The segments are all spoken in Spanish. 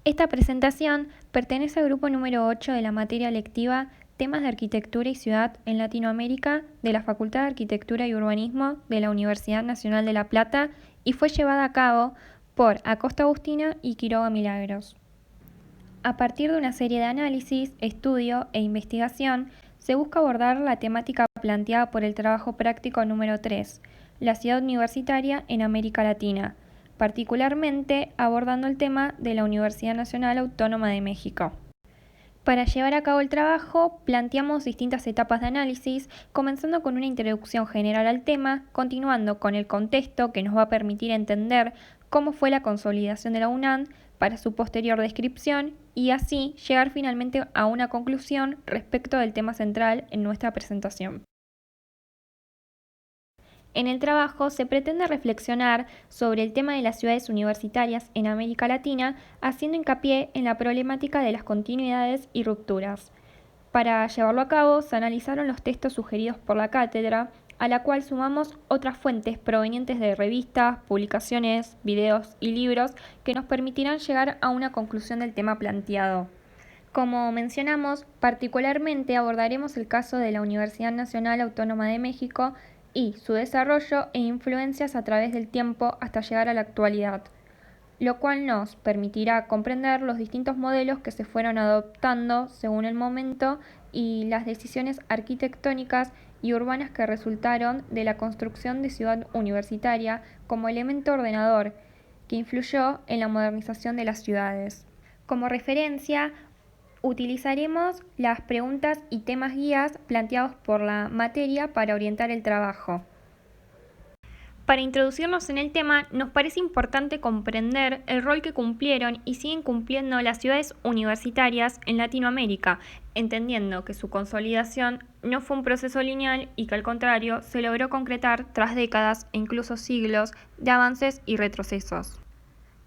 Esta presentación pertenece al grupo número 8 de la materia lectiva Temas de Arquitectura y Ciudad en Latinoamérica de la Facultad de Arquitectura y Urbanismo de la Universidad Nacional de La Plata y fue llevada a cabo por Acosta Agustina y Quiroga Milagros. A partir de una serie de análisis, estudio e investigación, se busca abordar la temática planteada por el trabajo práctico número 3, la ciudad universitaria en América Latina, particularmente abordando el tema de la Universidad Nacional Autónoma de México. Para llevar a cabo el trabajo, planteamos distintas etapas de análisis, comenzando con una introducción general al tema, continuando con el contexto que nos va a permitir entender cómo fue la consolidación de la UNAM para su posterior descripción y así llegar finalmente a una conclusión respecto del tema central en nuestra presentación. En el trabajo se pretende reflexionar sobre el tema de las ciudades universitarias en América Latina, haciendo hincapié en la problemática de las continuidades y rupturas. Para llevarlo a cabo, se analizaron los textos sugeridos por la cátedra, a la cual sumamos otras fuentes provenientes de revistas, publicaciones, videos y libros que nos permitirán llegar a una conclusión del tema planteado. Como mencionamos, particularmente abordaremos el caso de la Universidad Nacional Autónoma de México y su desarrollo e influencias a través del tiempo hasta llegar a la actualidad, lo cual nos permitirá comprender los distintos modelos que se fueron adoptando según el momento y las decisiones arquitectónicas y urbanas que resultaron de la construcción de ciudad universitaria como elemento ordenador que influyó en la modernización de las ciudades. Como referencia, utilizaremos las preguntas y temas guías planteados por la materia para orientar el trabajo. Para introducirnos en el tema, nos parece importante comprender el rol que cumplieron y siguen cumpliendo las ciudades universitarias en Latinoamérica, entendiendo que su consolidación no fue un proceso lineal y que al contrario se logró concretar tras décadas e incluso siglos de avances y retrocesos.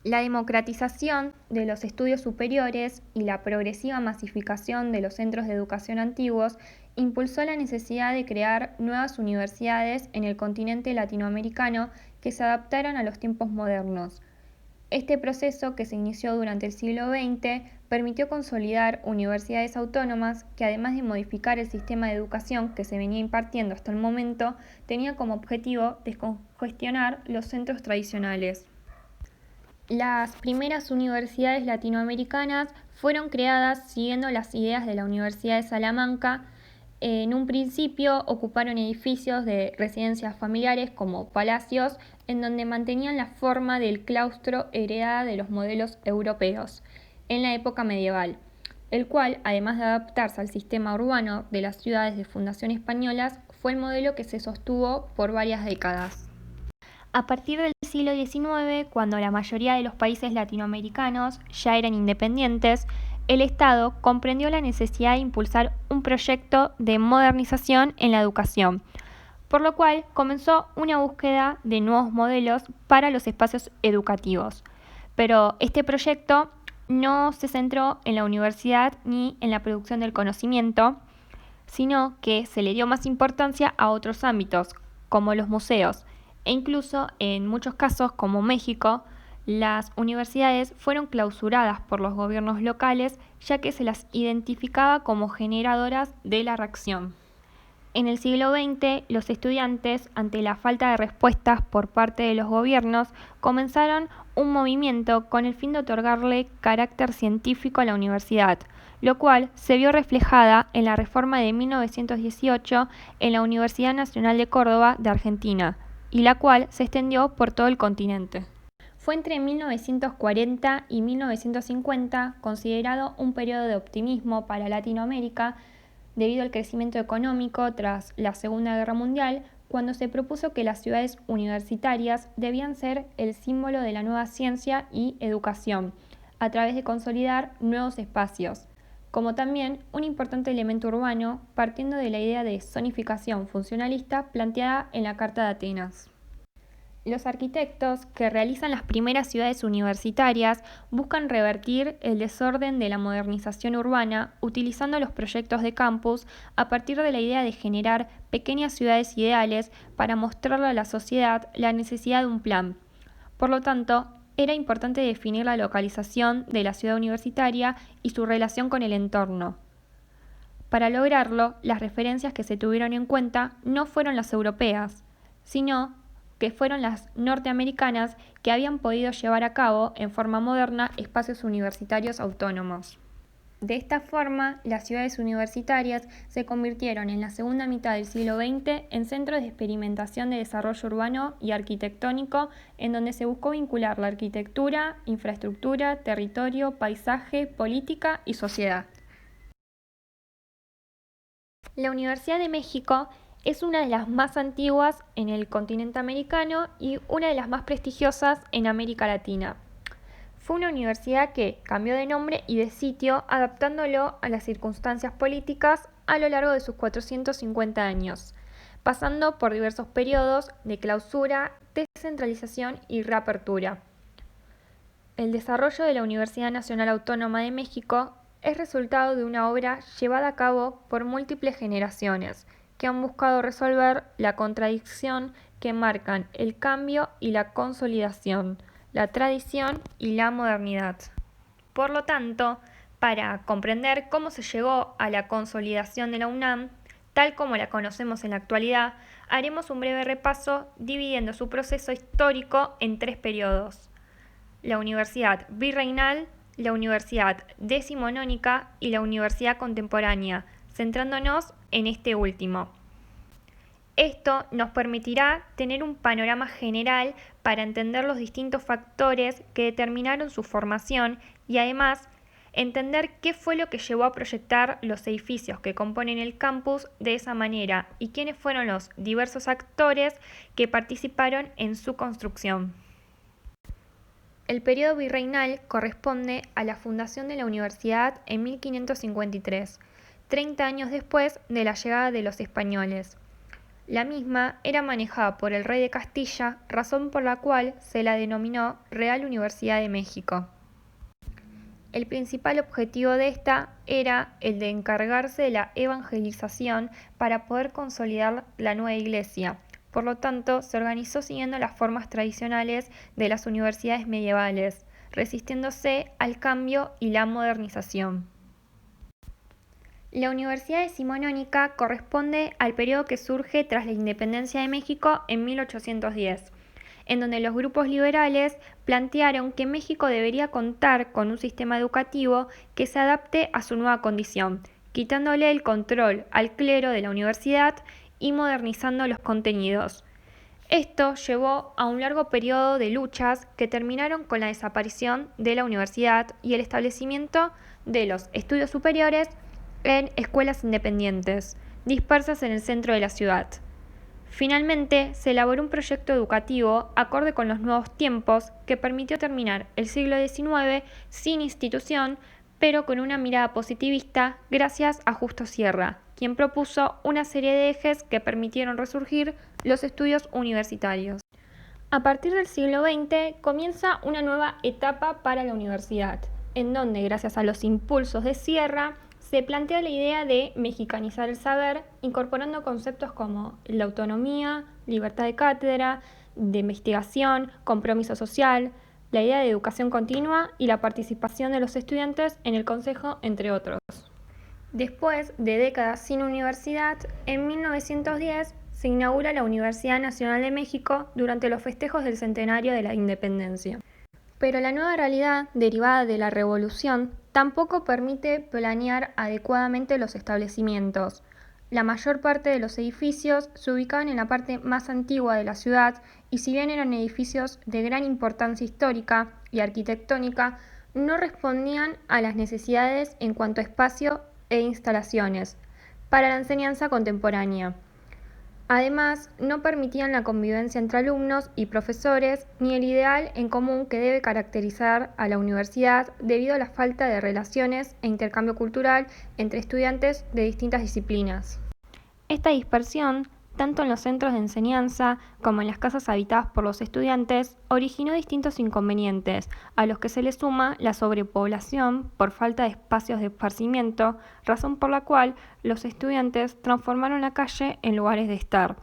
La democratización de los estudios superiores y la progresiva masificación de los centros de educación antiguos impulsó la necesidad de crear nuevas universidades en el continente latinoamericano que se adaptaran a los tiempos modernos. Este proceso, que se inició durante el siglo XX, permitió consolidar universidades autónomas que, además de modificar el sistema de educación que se venía impartiendo hasta el momento, tenía como objetivo descongestionar los centros tradicionales. Las primeras universidades latinoamericanas fueron creadas siguiendo las ideas de la Universidad de Salamanca. En un principio ocuparon edificios de residencias familiares como palacios, en donde mantenían la forma del claustro heredada de los modelos europeos en la época medieval, el cual, además de adaptarse al sistema urbano de las ciudades de fundación españolas, fue el modelo que se sostuvo por varias décadas. A partir del siglo XIX, cuando la mayoría de los países latinoamericanos ya eran independientes, el Estado comprendió la necesidad de impulsar un proyecto de modernización en la educación, por lo cual comenzó una búsqueda de nuevos modelos para los espacios educativos. Pero este proyecto no se centró en la universidad ni en la producción del conocimiento, sino que se le dio más importancia a otros ámbitos, como los museos, e incluso en muchos casos, como México, las universidades fueron clausuradas por los gobiernos locales, ya que se las identificaba como generadoras de la reacción. En el siglo XX, los estudiantes, ante la falta de respuestas por parte de los gobiernos, comenzaron un movimiento con el fin de otorgarle carácter científico a la universidad, lo cual se vio reflejada en la reforma de 1918 en la Universidad Nacional de Córdoba de Argentina, y la cual se extendió por todo el continente. Fue entre 1940 y 1950 considerado un periodo de optimismo para Latinoamérica debido al crecimiento económico tras la Segunda Guerra Mundial, cuando se propuso que las ciudades universitarias debían ser el símbolo de la nueva ciencia y educación, a través de consolidar nuevos espacios, como también un importante elemento urbano, partiendo de la idea de zonificación funcionalista planteada en la Carta de Atenas. Los arquitectos que realizan las primeras ciudades universitarias buscan revertir el desorden de la modernización urbana utilizando los proyectos de campus a partir de la idea de generar pequeñas ciudades ideales para mostrarle a la sociedad la necesidad de un plan. Por lo tanto, era importante definir la localización de la ciudad universitaria y su relación con el entorno. Para lograrlo, las referencias que se tuvieron en cuenta no fueron las europeas, sino que fueron las norteamericanas que habían podido llevar a cabo en forma moderna espacios universitarios autónomos. De esta forma, las ciudades universitarias se convirtieron en la segunda mitad del siglo XX en centros de experimentación de desarrollo urbano y arquitectónico, en donde se buscó vincular la arquitectura, infraestructura, territorio, paisaje, política y sociedad. La Universidad de México es una de las más antiguas en el continente americano y una de las más prestigiosas en América Latina. Fue una universidad que cambió de nombre y de sitio adaptándolo a las circunstancias políticas a lo largo de sus 450 años, pasando por diversos periodos de clausura, descentralización y reapertura. El desarrollo de la Universidad Nacional Autónoma de México es resultado de una obra llevada a cabo por múltiples generaciones que han buscado resolver la contradicción que marcan el cambio y la consolidación, la tradición y la modernidad. Por lo tanto, para comprender cómo se llegó a la consolidación de la UNAM, tal como la conocemos en la actualidad, haremos un breve repaso dividiendo su proceso histórico en 3 periodos: la Universidad Virreinal, la Universidad Decimonónica y la Universidad Contemporánea, centrándonos en este último. Esto nos permitirá tener un panorama general para entender los distintos factores que determinaron su formación y además entender qué fue lo que llevó a proyectar los edificios que componen el campus de esa manera y quiénes fueron los diversos actores que participaron en su construcción. El periodo virreinal corresponde a la fundación de la universidad en 1553, 30 años después de la llegada de los españoles. La misma era manejada por el rey de Castilla, razón por la cual se la denominó Real Universidad de México. El principal objetivo de esta era el de encargarse de la evangelización para poder consolidar la nueva iglesia. Por lo tanto, se organizó siguiendo las formas tradicionales de las universidades medievales, resistiéndose al cambio y la modernización. La Universidad Decimonónica corresponde al periodo que surge tras la independencia de México en 1810, en donde los grupos liberales plantearon que México debería contar con un sistema educativo que se adapte a su nueva condición, quitándole el control al clero de la universidad y modernizando los contenidos. Esto llevó a un largo periodo de luchas que terminaron con la desaparición de la universidad y el establecimiento de los estudios superiores en escuelas independientes, dispersas en el centro de la ciudad. Finalmente, se elaboró un proyecto educativo acorde con los nuevos tiempos que permitió terminar el siglo XIX sin institución, pero con una mirada positivista gracias a Justo Sierra, quien propuso una serie de ejes que permitieron resurgir los estudios universitarios. A partir del siglo XX comienza una nueva etapa para la universidad, en donde, gracias a los impulsos de Sierra, se plantea la idea de mexicanizar el saber, incorporando conceptos como la autonomía, libertad de cátedra, de investigación, compromiso social, la idea de educación continua y la participación de los estudiantes en el consejo, entre otros. Después de décadas sin universidad, en 1910 se inaugura la Universidad Nacional de México durante los festejos del centenario de la independencia. Pero la nueva realidad derivada de la revolución tampoco permite planear adecuadamente los establecimientos. La mayor parte de los edificios se ubicaban en la parte más antigua de la ciudad y si bien eran edificios de gran importancia histórica y arquitectónica, no respondían a las necesidades en cuanto a espacio e instalaciones para la enseñanza contemporánea. Además, no permitían la convivencia entre alumnos y profesores ni el ideal en común que debe caracterizar a la universidad debido a la falta de relaciones e intercambio cultural entre estudiantes de distintas disciplinas. Esta dispersión, tanto en los centros de enseñanza como en las casas habitadas por los estudiantes, originó distintos inconvenientes, a los que se le suma la sobrepoblación por falta de espacios de esparcimiento, razón por la cual los estudiantes transformaron la calle en lugares de estar,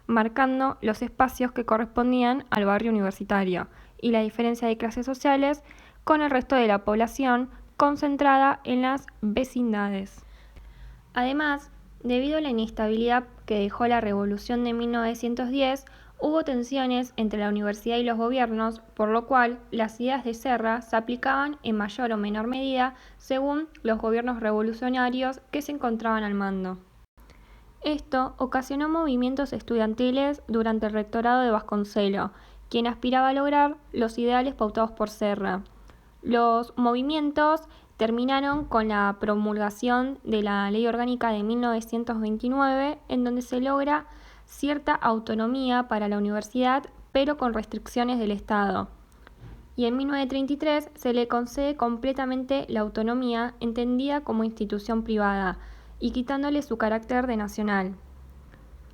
marcando los espacios que correspondían al barrio universitario, y la diferencia de clases sociales con el resto de la población concentrada en las vecindades. Además, debido a la inestabilidad que dejó la Revolución de 1910, hubo tensiones entre la universidad y los gobiernos, por lo cual las ideas de Serra se aplicaban en mayor o menor medida según los gobiernos revolucionarios que se encontraban al mando. Esto ocasionó movimientos estudiantiles durante el rectorado de Vasconcello, quien aspiraba a lograr los ideales pautados por Serra. Los movimientos terminaron con la promulgación de la Ley Orgánica de 1929, en donde se logra cierta autonomía para la universidad, pero con restricciones del Estado. Y en 1933 se le concede completamente la autonomía, entendida como institución privada, y quitándole su carácter de nacional.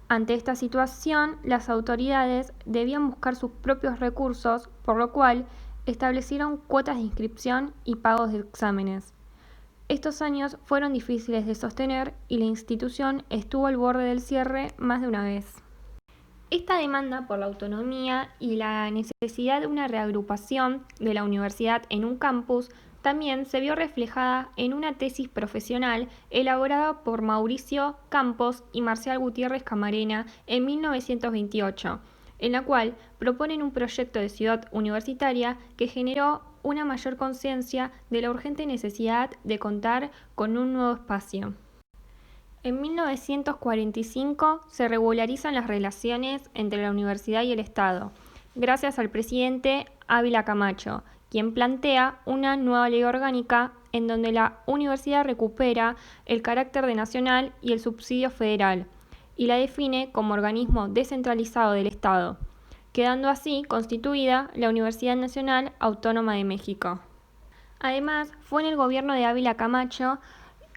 Ante esta situación, las autoridades debían buscar sus propios recursos, por lo cual establecieron cuotas de inscripción y pagos de exámenes. Estos años fueron difíciles de sostener y la institución estuvo al borde del cierre más de una vez. Esta demanda por la autonomía y la necesidad de una reagrupación de la universidad en un campus también se vio reflejada en una tesis profesional elaborada por Mauricio Campos y Marcial Gutiérrez Camarena en 1928, en la cual proponen un proyecto de ciudad universitaria que generó una mayor conciencia de la urgente necesidad de contar con un nuevo espacio. En 1945 se regularizan las relaciones entre la universidad y el Estado, gracias al presidente Ávila Camacho, quien plantea una nueva ley orgánica en donde la universidad recupera el carácter de nacional y el subsidio federal, y la define como organismo descentralizado del Estado, quedando así constituida la Universidad Nacional Autónoma de México. Además, fue en el gobierno de Ávila Camacho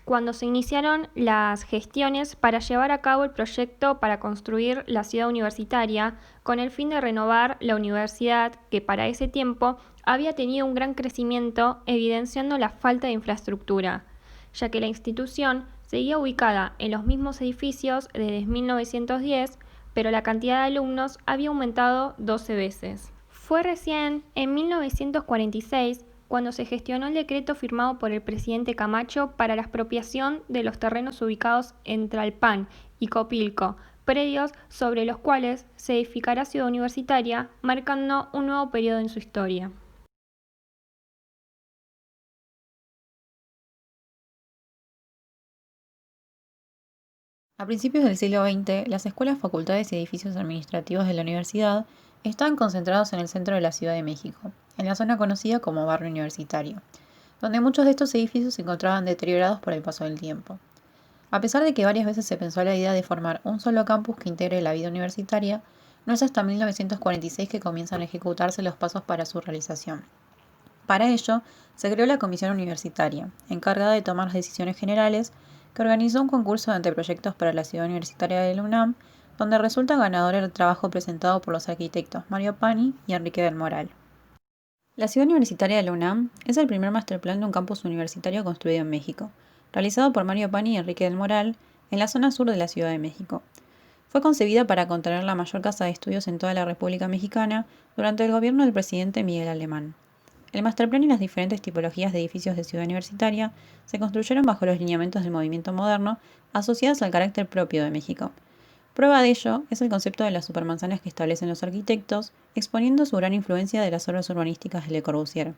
cuando se iniciaron las gestiones para llevar a cabo el proyecto para construir la ciudad universitaria, con el fin de renovar la universidad que para ese tiempo había tenido un gran crecimiento, evidenciando la falta de infraestructura, ya que la institución seguía ubicada en los mismos edificios desde 1910, pero la cantidad de alumnos había aumentado 12 veces. Fue recién en 1946 cuando se gestionó el decreto firmado por el presidente Camacho para la expropiación de los terrenos ubicados en Tlalpan y Copilco, predios sobre los cuales se edificará Ciudad Universitaria, marcando un nuevo periodo en su historia. A principios del siglo XX, las escuelas, facultades y edificios administrativos de la universidad estaban concentrados en el centro de la Ciudad de México, en la zona conocida como Barrio Universitario, donde muchos de estos edificios se encontraban deteriorados por el paso del tiempo. A pesar de que varias veces se pensó la idea de formar un solo campus que integre la vida universitaria, no es hasta 1946 que comienzan a ejecutarse los pasos para su realización. Para ello, se creó la Comisión Universitaria, encargada de tomar las decisiones generales, que organizó un concurso de anteproyectos para la ciudad universitaria de la UNAM, donde resulta ganador el trabajo presentado por los arquitectos Mario Pani y Enrique del Moral. La ciudad universitaria de la UNAM es el primer masterplan de un campus universitario construido en México, realizado por Mario Pani y Enrique del Moral, en la zona sur de la Ciudad de México. Fue concebida para contener la mayor casa de estudios en toda la República Mexicana durante el gobierno del presidente Miguel Alemán. El masterplan y las diferentes tipologías de edificios de ciudad universitaria se construyeron bajo los lineamientos del movimiento moderno asociados al carácter propio de México. Prueba de ello es el concepto de las supermanzanas que establecen los arquitectos, exponiendo su gran influencia de las obras urbanísticas de Le Corbusier.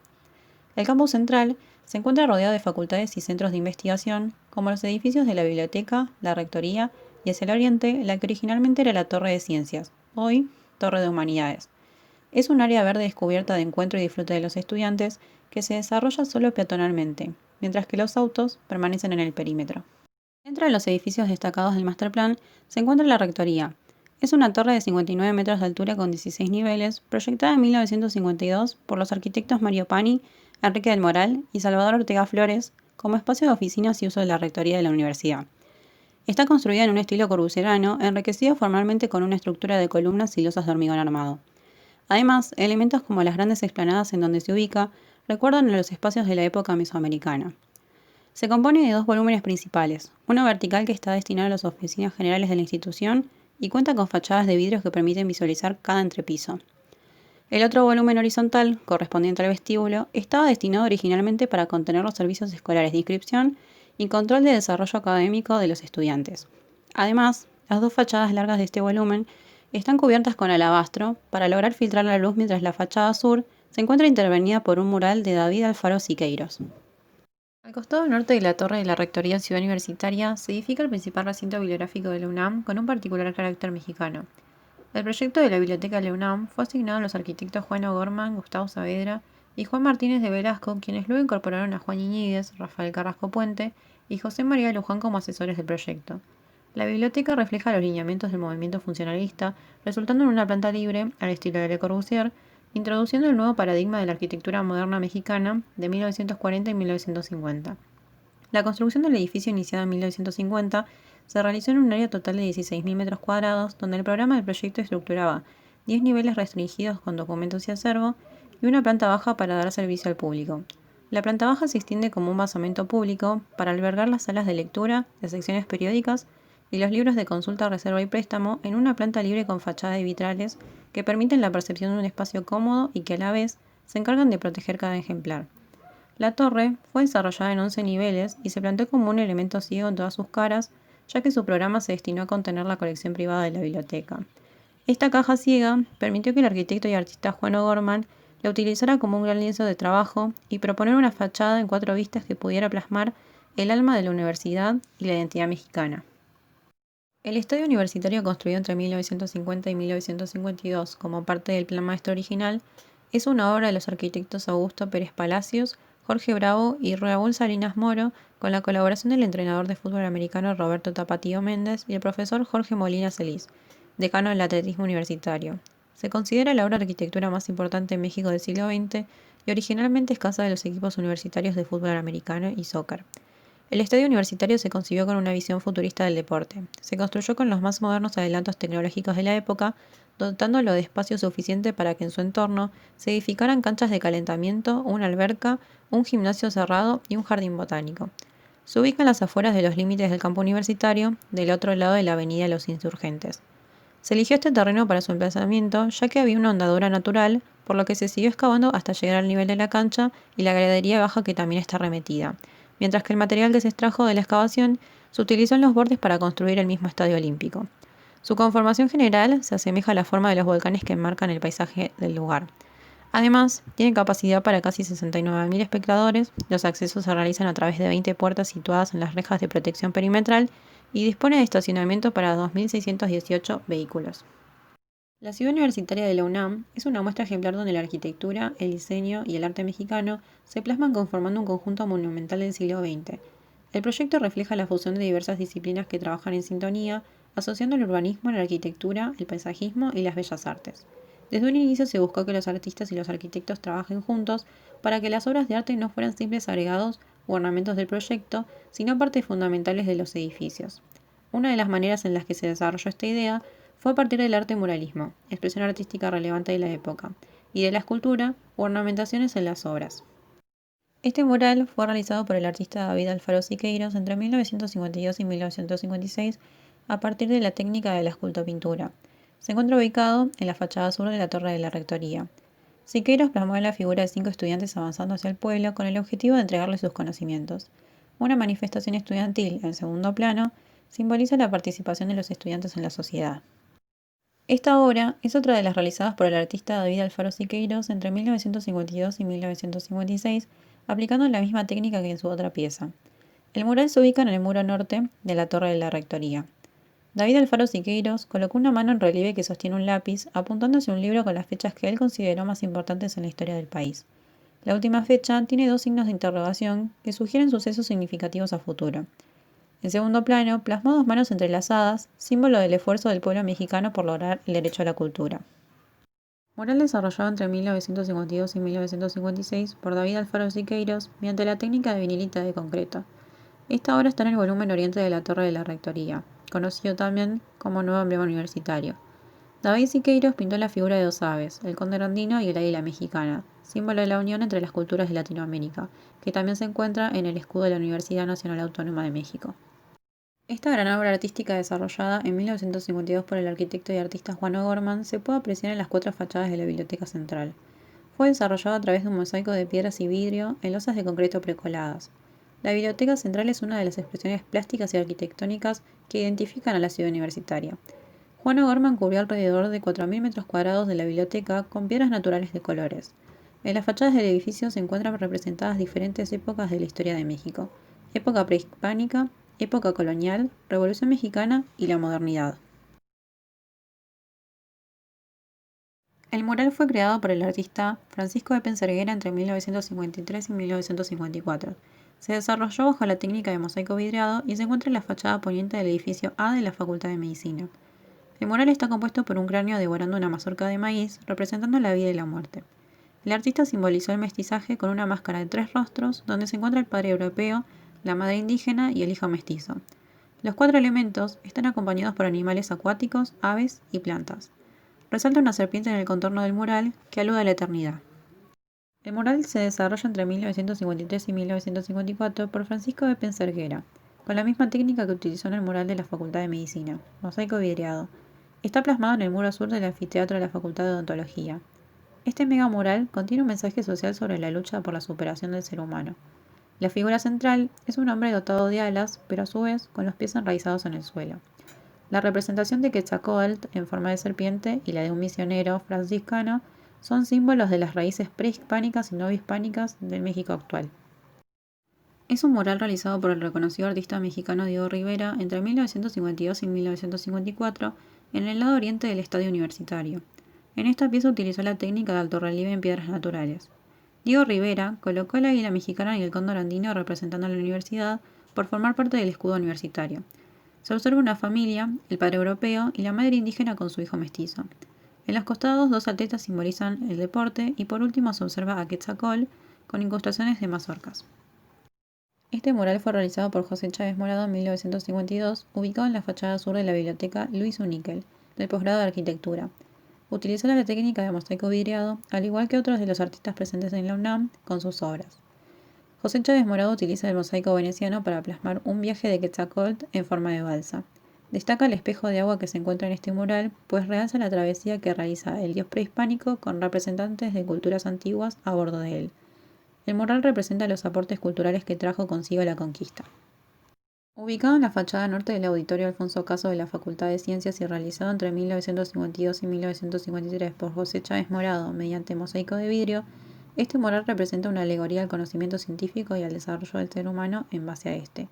El campus central se encuentra rodeado de facultades y centros de investigación, como los edificios de la biblioteca, la rectoría y hacia el oriente la que originalmente era la Torre de Ciencias, hoy Torre de Humanidades. Es un área verde descubierta de encuentro y disfrute de los estudiantes que se desarrolla solo peatonalmente, mientras que los autos permanecen en el perímetro. Dentro de los edificios destacados del masterplan se encuentra la rectoría. Es una torre de 59 metros de altura con 16 niveles, proyectada en 1952 por los arquitectos Mario Pani, Enrique del Moral y Salvador Ortega Flores como espacio de oficinas y uso de la rectoría de la universidad. Está construida en un estilo corbusierano, enriquecido formalmente con una estructura de columnas y losas de hormigón armado. Además, elementos como las grandes explanadas en donde se ubica recuerdan a los espacios de la época mesoamericana. Se compone de dos volúmenes principales, uno vertical que está destinado a las oficinas generales de la institución y cuenta con fachadas de vidrios que permiten visualizar cada entrepiso. El otro volumen horizontal, correspondiente al vestíbulo, estaba destinado originalmente para contener los servicios escolares de inscripción y control de desarrollo académico de los estudiantes. Además, las dos fachadas largas de este volumen están cubiertas con alabastro para lograr filtrar la luz, mientras la fachada sur se encuentra intervenida por un mural de David Alfaro Siqueiros. Al costado norte de la torre de la Rectoría Ciudad Universitaria se edifica el principal recinto bibliográfico de la UNAM con un particular carácter mexicano. El proyecto de la Biblioteca de la UNAM fue asignado a los arquitectos Juan O'Gorman, Gustavo Saavedra y Juan Martínez de Velasco, quienes luego incorporaron a Juan Iñiguez, Rafael Carrasco Puente y José María Luján como asesores del proyecto. La biblioteca refleja los lineamientos del movimiento funcionalista, resultando en una planta libre, al estilo de Le Corbusier, introduciendo el nuevo paradigma de la arquitectura moderna mexicana de 1940 y 1950. La construcción del edificio, iniciada en 1950, se realizó en un área total de 16.000 metros cuadrados, donde el programa del proyecto estructuraba 10 niveles restringidos con documentos y acervo y una planta baja para dar servicio al público. La planta baja se extiende como un basamento público para albergar las salas de lectura, las secciones periódicas y los libros de consulta, reserva y préstamo en una planta libre con fachada y vitrales que permiten la percepción de un espacio cómodo y que a la vez se encargan de proteger cada ejemplar. La torre fue desarrollada en 11 niveles y se planteó como un elemento ciego en todas sus caras, ya que su programa se destinó a contener la colección privada de la biblioteca. Esta caja ciega permitió que el arquitecto y artista Juan O'Gorman la utilizara como un gran lienzo de trabajo y proponer una fachada en 4 vistas que pudiera plasmar el alma de la universidad y la identidad mexicana. El estadio universitario, construido entre 1950 y 1952 como parte del plan maestro original, es una obra de los arquitectos Augusto Pérez Palacios, Jorge Bravo y Raúl Salinas Moro, con la colaboración del entrenador de fútbol americano Roberto Tapatío Méndez y el profesor Jorge Molina Celis, decano del atletismo universitario. Se considera la obra de arquitectura más importante en México del siglo XX y originalmente es casa de los equipos universitarios de fútbol americano y soccer. El estadio universitario se concibió con una visión futurista del deporte. Se construyó con los más modernos adelantos tecnológicos de la época, dotándolo de espacio suficiente para que en su entorno se edificaran canchas de calentamiento, una alberca, un gimnasio cerrado y un jardín botánico. Se ubica en las afueras de los límites del campo universitario, del otro lado de la avenida Los Insurgentes. Se eligió este terreno para su emplazamiento, ya que había una andadura natural, por lo que se siguió excavando hasta llegar al nivel de la cancha y la gradería baja, que también está remetida, mientras que el material que se extrajo de la excavación se utilizó en los bordes para construir el mismo estadio olímpico. Su conformación general se asemeja a la forma de los volcanes que enmarcan el paisaje del lugar. Además, tiene capacidad para casi 69.000 espectadores, los accesos se realizan a través de 20 puertas situadas en las rejas de protección perimetral y dispone de estacionamiento para 2.618 vehículos. La ciudad universitaria de la UNAM es una muestra ejemplar donde la arquitectura, el diseño y el arte mexicano se plasman conformando un conjunto monumental del siglo XX. El proyecto refleja la fusión de diversas disciplinas que trabajan en sintonía, asociando el urbanismo, la arquitectura, el paisajismo y las bellas artes. Desde un inicio se buscó que los artistas y los arquitectos trabajen juntos para que las obras de arte no fueran simples agregados u ornamentos del proyecto, sino partes fundamentales de los edificios. Una de las maneras en las que se desarrolló esta idea fue a partir del arte muralismo, expresión artística relevante de la época, y de la escultura u ornamentaciones en las obras. Este mural fue realizado por el artista David Alfaro Siqueiros entre 1952 y 1956 a partir de la técnica de la escultopintura. Se encuentra ubicado en la fachada sur de la torre de la rectoría. Siqueiros plasmó la figura de 5 estudiantes avanzando hacia el pueblo con el objetivo de entregarles sus conocimientos. Una manifestación estudiantil, en segundo plano, simboliza la participación de los estudiantes en la sociedad. Esta obra es otra de las realizadas por el artista David Alfaro Siqueiros entre 1952 y 1956, aplicando la misma técnica que en su otra pieza. El mural se ubica en el muro norte de la torre de la rectoría. David Alfaro Siqueiros colocó una mano en relieve que sostiene un lápiz, apuntando hacia un libro con las fechas que él consideró más importantes en la historia del país. La última fecha tiene 2 signos de interrogación que sugieren sucesos significativos a futuro. En segundo plano, plasmó 2 manos entrelazadas, símbolo del esfuerzo del pueblo mexicano por lograr el derecho a la cultura. Mural desarrollado entre 1952 y 1956 por David Alfaro Siqueiros mediante la técnica de vinilita de concreto. Esta obra está en el volumen oriente de la torre de la rectoría, conocido también como Nuevo Emblema Universitario. David Siqueiros pintó la figura de 2 aves, el cóndor andino y el águila mexicana, símbolo de la unión entre las culturas de Latinoamérica, que también se encuentra en el escudo de la Universidad Nacional Autónoma de México. Esta gran obra artística desarrollada en 1952 por el arquitecto y artista Juan O'Gorman se puede apreciar en las 4 fachadas de la Biblioteca Central. Fue desarrollado a través de un mosaico de piedras y vidrio en losas de concreto precoladas. La Biblioteca Central es una de las expresiones plásticas y arquitectónicas que identifican a la ciudad universitaria. Juan O'Gorman cubrió alrededor de 4.000 metros cuadrados de la biblioteca con piedras naturales de colores. En las fachadas del edificio se encuentran representadas diferentes épocas de la historia de México: época prehispánica, época colonial, Revolución Mexicana y la modernidad. El mural fue creado por el artista Francisco Epen Cerguera entre 1953 y 1954. Se desarrolló bajo la técnica de mosaico vidriado y se encuentra en la fachada poniente del edificio A de la Facultad de Medicina. El mural está compuesto por un cráneo devorando una mazorca de maíz, representando la vida y la muerte. El artista simbolizó el mestizaje con una máscara de 3 rostros, donde se encuentra el padre europeo, la madre indígena y el hijo mestizo. Los 4 elementos están acompañados por animales acuáticos, aves y plantas. Resalta una serpiente en el contorno del mural que alude a la eternidad. El mural se desarrolla entre 1953 y 1954 por Francisco de Cerguera, con la misma técnica que utilizó en el mural de la Facultad de Medicina, mosaico vidriado. Está plasmado en el muro sur del anfiteatro de la Facultad de Odontología. Este mega mural contiene un mensaje social sobre la lucha por la superación del ser humano. La figura central es un hombre dotado de alas, pero a su vez con los pies enraizados en el suelo. La representación de Quetzalcóatl en forma de serpiente y la de un misionero franciscano son símbolos de las raíces prehispánicas y no hispánicas del México actual. Es un mural realizado por el reconocido artista mexicano Diego Rivera entre 1952 y 1954 en el lado oriente del estadio universitario. En esta pieza utilizó la técnica de altorrelieve en piedras naturales. Diego Rivera colocó el águila mexicana y el cóndor andino representando a la universidad por formar parte del escudo universitario. Se observa una familia, el padre europeo y la madre indígena con su hijo mestizo. En los costados, 2 atletas simbolizan el deporte y por último se observa a Quetzalcóatl con incrustaciones de mazorcas. Este mural fue realizado por José Chávez Morado en 1952, ubicado en la fachada sur de la biblioteca Luis Uníquel, del posgrado de Arquitectura. Utilizó la técnica de mosaico vidriado, al igual que otros de los artistas presentes en la UNAM, con sus obras. José Chávez Morado utiliza el mosaico veneciano para plasmar un viaje de Quetzalcóatl en forma de balsa. Destaca el espejo de agua que se encuentra en este mural, pues realza la travesía que realiza el dios prehispánico con representantes de culturas antiguas a bordo de él. El mural representa los aportes culturales que trajo consigo la conquista. Ubicado en la fachada norte del Auditorio Alfonso Caso de la Facultad de Ciencias y realizado entre 1952 y 1953 por José Chávez Morado mediante mosaico de vidrio, este mural representa una alegoría al conocimiento científico y al desarrollo del ser humano en base a este.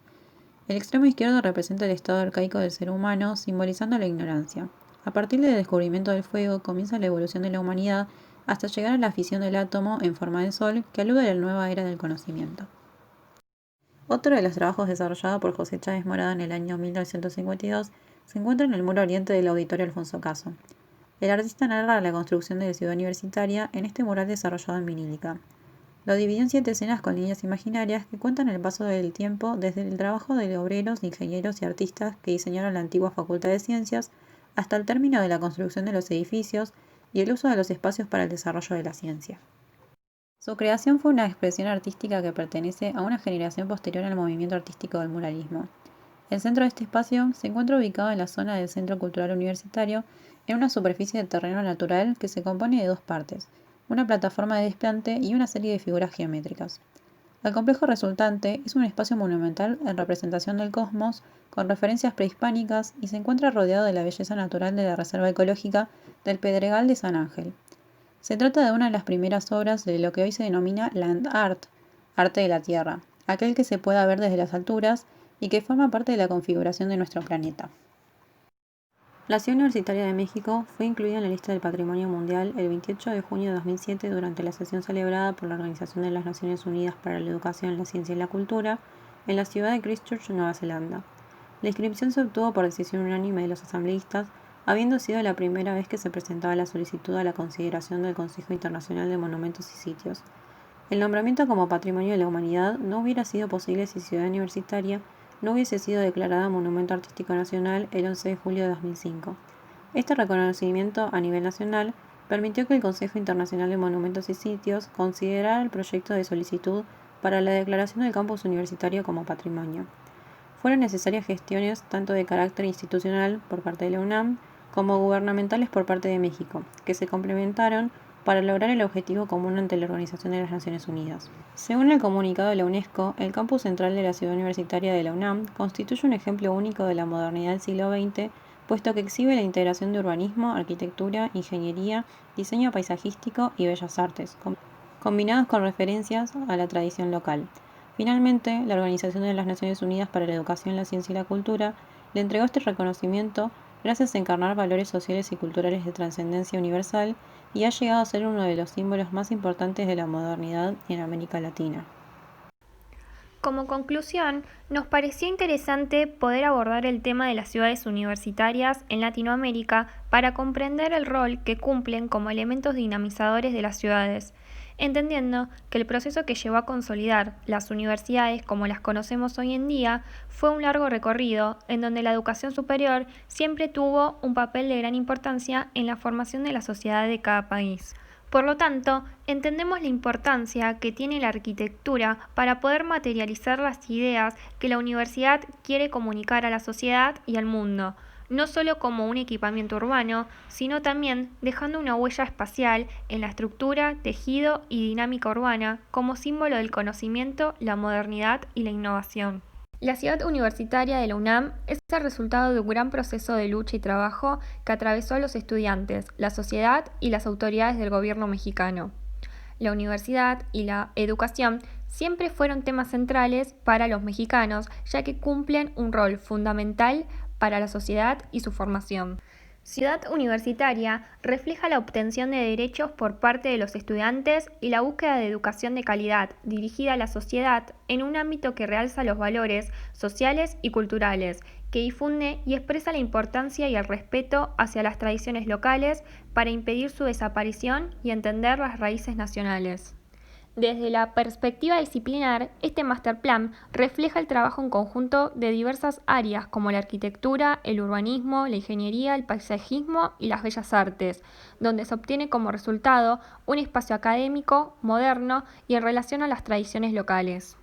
El extremo izquierdo representa el estado arcaico del ser humano, simbolizando la ignorancia. A partir del descubrimiento del fuego comienza la evolución de la humanidad hasta llegar a la fisión del átomo en forma de sol, que alude a la nueva era del conocimiento. Otro de los trabajos desarrollado por José Chávez Morado en el año 1952 se encuentra en el muro oriente del Auditorio Alfonso Caso. El artista narra la construcción de la ciudad universitaria en este mural desarrollado en vinílica. Lo dividió en 7 escenas con líneas imaginarias que cuentan el paso del tiempo desde el trabajo de obreros, ingenieros y artistas que diseñaron la antigua Facultad de Ciencias hasta el término de la construcción de los edificios y el uso de los espacios para el desarrollo de la ciencia. Su creación fue una expresión artística que pertenece a una generación posterior al movimiento artístico del muralismo. El centro de este espacio se encuentra ubicado en la zona del Centro Cultural Universitario, en una superficie de terreno natural que se compone de 2 partes, una plataforma de desplante y una serie de figuras geométricas. El complejo resultante es un espacio monumental en representación del cosmos, con referencias prehispánicas y se encuentra rodeado de la belleza natural de la Reserva Ecológica del Pedregal de San Ángel. Se trata de una de las primeras obras de lo que hoy se denomina Land Art, arte de la Tierra, aquel que se pueda ver desde las alturas y que forma parte de la configuración de nuestro planeta. La Ciudad Universitaria de México fue incluida en la lista del Patrimonio Mundial el 28 de junio de 2007 durante la sesión celebrada por la Organización de las Naciones Unidas para la Educación, la Ciencia y la Cultura en la ciudad de Christchurch, Nueva Zelanda. La inscripción se obtuvo por decisión unánime de los asambleístas, habiendo sido la primera vez que se presentaba la solicitud a la consideración del Consejo Internacional de Monumentos y Sitios. El nombramiento como Patrimonio de la Humanidad no hubiera sido posible si Ciudad Universitaria no hubiese sido declarada Monumento Artístico Nacional el 11 de julio de 2005. Este reconocimiento a nivel nacional permitió que el Consejo Internacional de Monumentos y Sitios considerara el proyecto de solicitud para la declaración del campus universitario como patrimonio. fueron necesarias gestiones tanto de carácter institucional por parte de la UNAM como gubernamentales por parte de México, que se complementaron para lograr el objetivo común ante la Organización de las Naciones Unidas. Según el comunicado de la UNESCO, el campus central de la ciudad universitaria de la UNAM constituye un ejemplo único de la modernidad del siglo XX, puesto que exhibe la integración de urbanismo, arquitectura, ingeniería, diseño paisajístico y bellas artes, combinados con referencias a la tradición local. Finalmente, la Organización de las Naciones Unidas para la Educación, la Ciencia y la Cultura le entregó este reconocimiento gracias a encarnar valores sociales y culturales de trascendencia universal y ha llegado a ser uno de los símbolos más importantes de la modernidad en América Latina. Como conclusión, nos pareció interesante poder abordar el tema de las ciudades universitarias en Latinoamérica para comprender el rol que cumplen como elementos dinamizadores de las ciudades, entendiendo que el proceso que llevó a consolidar las universidades como las conocemos hoy en día fue un largo recorrido en donde la educación superior siempre tuvo un papel de gran importancia en la formación de la sociedad de cada país. Por lo tanto, entendemos la importancia que tiene la arquitectura para poder materializar las ideas que la universidad quiere comunicar a la sociedad y al mundo, no solo como un equipamiento urbano, sino también dejando una huella espacial en la estructura, tejido y dinámica urbana como símbolo del conocimiento, la modernidad y la innovación. La ciudad universitaria de la UNAM es el resultado de un gran proceso de lucha y trabajo que atravesó a los estudiantes, la sociedad y las autoridades del gobierno mexicano. La universidad y la educación siempre fueron temas centrales para los mexicanos, ya que cumplen un rol fundamental para la sociedad y su formación. Ciudad Universitaria refleja la obtención de derechos por parte de los estudiantes y la búsqueda de educación de calidad dirigida a la sociedad en un ámbito que realza los valores sociales y culturales, que difunde y expresa la importancia y el respeto hacia las tradiciones locales para impedir su desaparición y entender las raíces nacionales. Desde la perspectiva disciplinar, este masterplan refleja el trabajo en conjunto de diversas áreas como la arquitectura, el urbanismo, la ingeniería, el paisajismo y las bellas artes, donde se obtiene como resultado un espacio académico, moderno y en relación a las tradiciones locales.